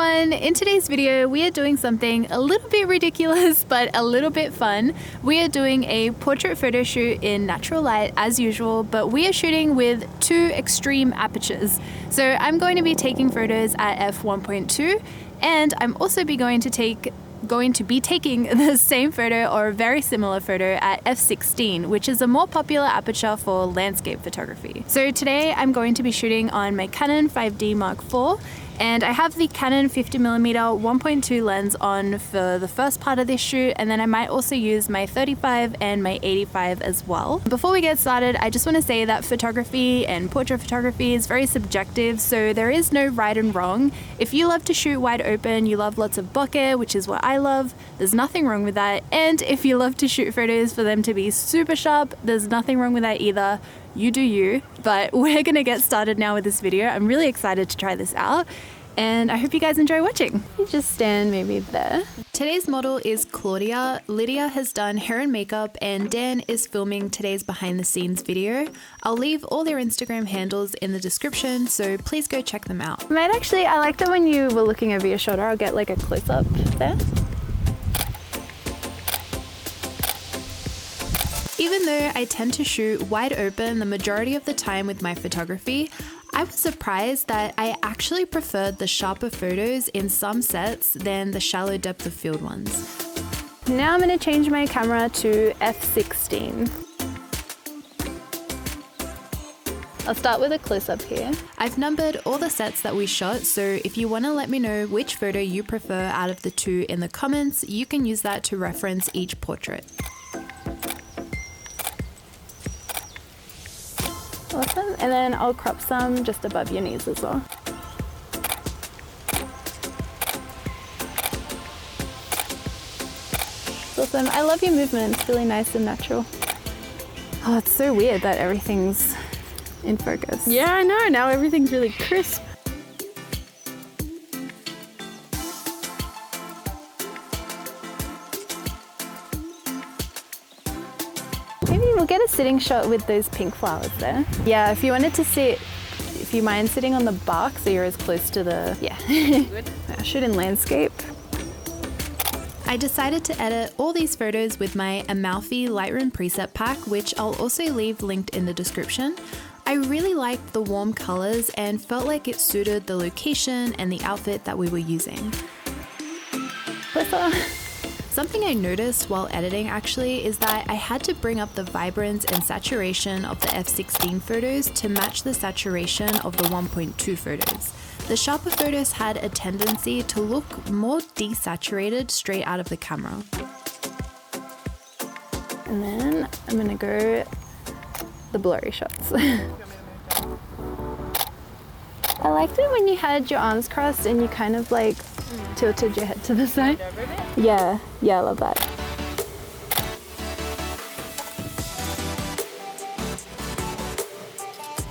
everyone! In today's video, we are doing something a little bit ridiculous, but a little bit fun. We are doing a portrait photo shoot in natural light as usual, but we are shooting with two extreme apertures. So I'm going to be taking photos at f1.2, and I'm also going to be taking the same photo or a very similar photo at f16, which is a more popular aperture for landscape photography. So today I'm going to be shooting on my Canon 5D Mark IV, and I have the Canon 50mm 1.2 lens on for the first part of this shoot, and then I might also use my 35 and my 85 as well. Before we get started, I just want to say that photography and portrait photography is very subjective, so there is no right and wrong. If you love to shoot wide open, you love lots of bokeh, which is what I love, there's nothing wrong with that. And if you love to shoot photos for them to be super sharp, there's nothing wrong with that either. You do you. But we're gonna get started now with this video. I'm really excited to try this out, and I hope you guys enjoy watching. You just stand maybe there. Today's model is Claudia. Lydia has done hair and makeup, and Dan is filming today's behind the scenes video. I'll leave all their Instagram handles in the description, so please go check them out. I like that when you were looking over your shoulder, I'll get like a close up there. Even though I tend to shoot wide open the majority of the time with my photography, I was surprised that I actually preferred the sharper photos in some sets than the shallow depth of field ones. Now I'm going to change my camera to f16. I'll start with a close-up here. I've numbered all the sets that we shot, so if you want to let me know which photo you prefer out of the two in the comments, you can use that to reference each portrait. Awesome, and then I'll crop some just above your knees as well. Awesome, I love your movement, it's really nice and natural. Oh, it's so weird that everything's in focus. Yeah, I know, now everything's really crisp. We'll get a sitting shot with those pink flowers there. Yeah, if you wanted to sit, if you mind sitting on the bark so you're as close to the, yeah. Good. I shoot in landscape. I decided to edit all these photos with my Amalfi Lightroom preset pack, which I'll also leave linked in the description. I really liked the warm colors and felt like it suited the location and the outfit that we were using. Something I noticed while editing actually is that I had to bring up the vibrance and saturation of the f16 photos to match the saturation of the 1.2 photos. The sharper photos had a tendency to look more desaturated straight out of the camera. And then I'm gonna go the blurry shots. I liked it when you had your arms crossed and you kind of like tilted your head to the side. Yeah, I love that.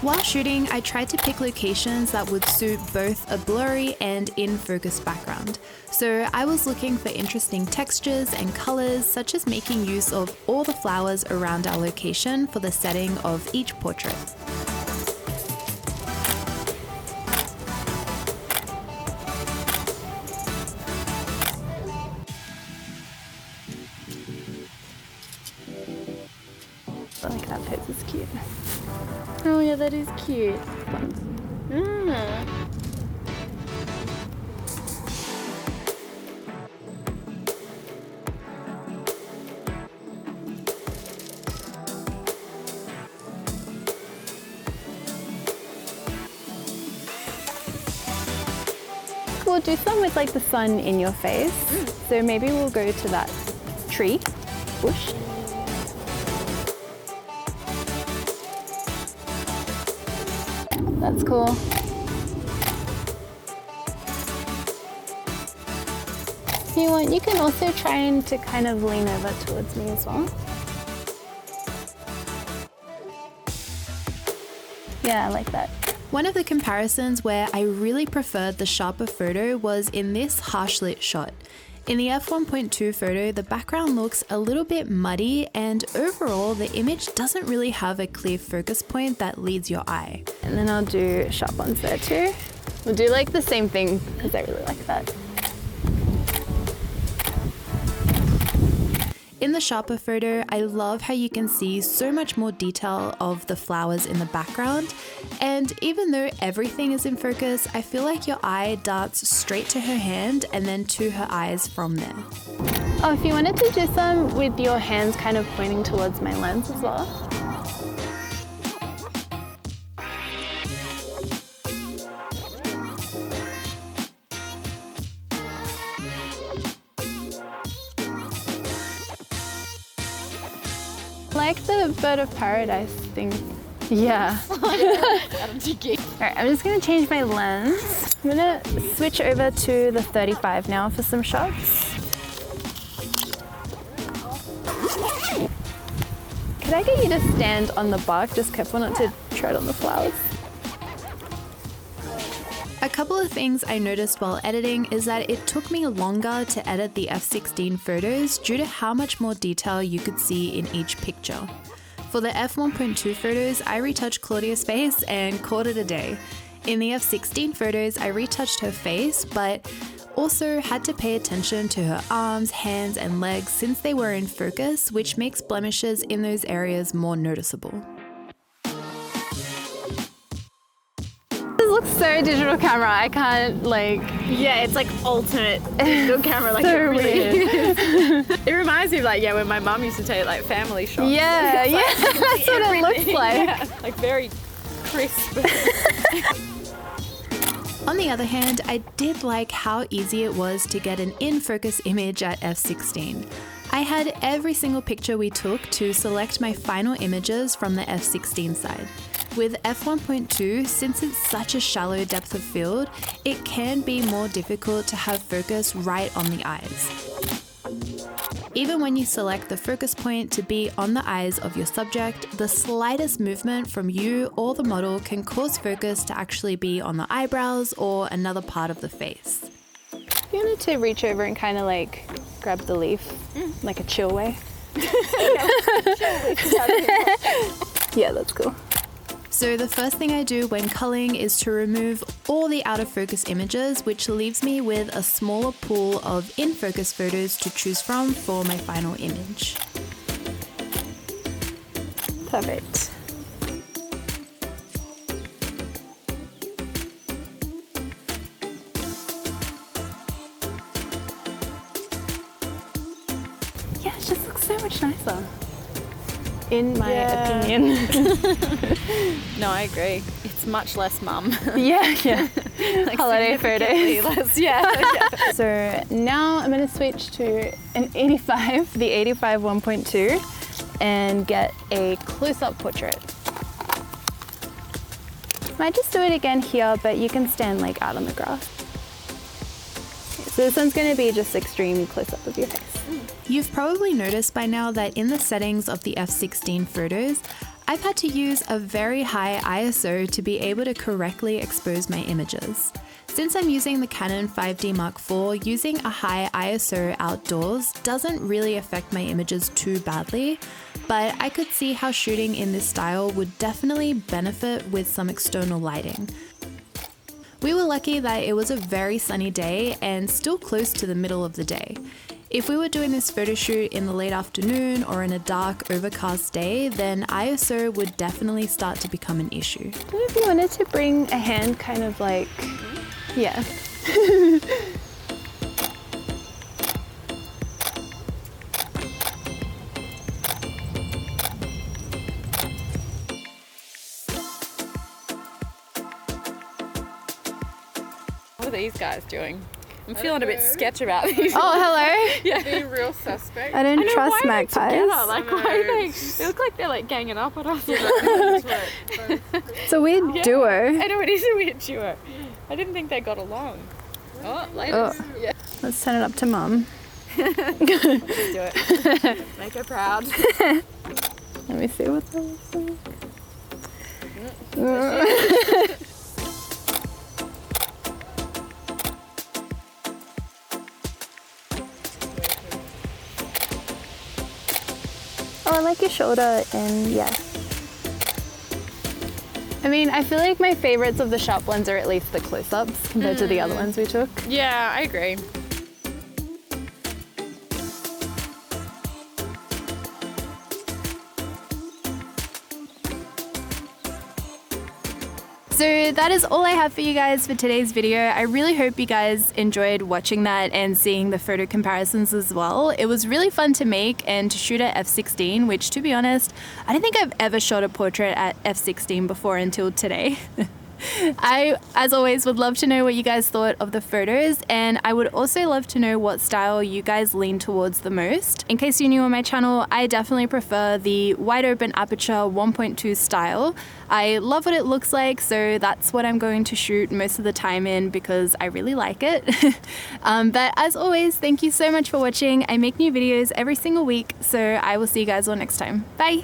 While shooting, I tried to pick locations that would suit both a blurry and in-focus background. So I was looking for interesting textures and colors, such as making use of all the flowers around our location for the setting of each portrait. I like that pose, is cute. Oh yeah, that is cute. We'll do some with like the sun in your face. So maybe we'll go to that tree, bush. That's cool. If you want, you can also try to kind of lean over towards me as well. Yeah, I like that. One of the comparisons where I really preferred the sharper photo was in this harsh lit shot. In the f1.2 photo, the background looks a little bit muddy, and overall the image doesn't really have a clear focus point that leads your eye. And then I'll do sharp ones there too. We'll do like the same thing because I really like that. In the sharper photo, I love how you can see so much more detail of the flowers in the background. And even though everything is in focus, I feel like your eye darts straight to her hand and then to her eyes from there. Oh, if you wanted to do some with your hands kind of pointing towards my lens as well. I like the bird of paradise thing. Yeah. Alright, I'm just gonna change my lens. I'm gonna switch over to the 35 now for some shots. Could I get you to stand on the bark? Just careful not to tread on the flowers. A couple of things I noticed while editing is that it took me longer to edit the f/16 photos due to how much more detail you could see in each picture. For the f1.2 photos, I retouched Claudia's face and called it a day. In the f/16 photos, I retouched her face, but also had to pay attention to her arms, hands, and legs since they were in focus, which makes blemishes in those areas more noticeable. This looks so digital camera. I can't like. Yeah, it's like ultimate digital camera. Like So it really weird. is. It reminds me of like when my mum used to take like family shots. Yeah, It's yeah, like, that's what it looks everything. like. Yeah, like very crisp. On the other hand, I did like how easy it was to get an in-focus image at f/16. I had every single picture we took to select my final images from the f/16 side. With f1.2, since it's such a shallow depth of field, it can be more difficult to have focus right on the eyes. Even when you select the focus point to be on the eyes of your subject, the slightest movement from you or the model can cause focus to actually be on the eyebrows or another part of the face. You wanted to reach over and kind of like grab the leaf, like a chill way. Yeah, that's cool. So the first thing I do when culling is to remove all the out of focus images, which leaves me with a smaller pool of in-focus photos to choose from for my final image. Perfect. Yeah, it just looks so much nicer. In my opinion. No, I agree. It's much less mum. Yeah. Like Holiday significantly photos. less, yeah. So now I'm going to switch to an 85, the 85 1.2, and get a close-up portrait. Might just do it again here, but you can stand like out on the grass. So this one's going to be just extreme close-up of your face. You've probably noticed by now that in the settings of the f/16 photos, I've had to use a very high ISO to be able to correctly expose my images. Since I'm using the Canon 5D Mark IV, using a high ISO outdoors doesn't really affect my images too badly, but I could see how shooting in this style would definitely benefit with some external lighting. We were lucky that it was a very sunny day and still close to the middle of the day. If we were doing this photo shoot in the late afternoon or in a dark, overcast day, then ISO would definitely start to become an issue. I don't know if you wanted to bring a hand kind of like, yeah. What are these guys doing? I'm feeling a bit sketch about these. Oh, hello. Yeah. Being real suspect. I don't trust Why are they magpies. together? Like, why are know. they look like they're like ganging up on us. It's a weird duo. I know it is a weird duo. I didn't think they got along. Oh, ladies. Oh. Yeah. Let's send it up to mum. Let's do it. Make her proud. Let me see what that looks like. Oh, I like your shoulder and yeah. I mean, I feel like my favorites of the sharp ones are at least the close-ups compared to the other ones we took. Yeah, I agree. So that is all I have for you guys for today's video. I really hope you guys enjoyed watching that and seeing the photo comparisons as well. It was really fun to make and to shoot at f16, which, to be honest, I don't think I've ever shot a portrait at f16 before until today. I, as always, would love to know what you guys thought of the photos, and I would also love to know what style you guys lean towards the most. In case you're new on my channel, I definitely prefer the wide open aperture 1.2 style. I love what it looks like, so that's what I'm going to shoot most of the time in because I really like it. But as always, thank you so much for watching. I make new videos every single week, so I will see you guys all next time. Bye!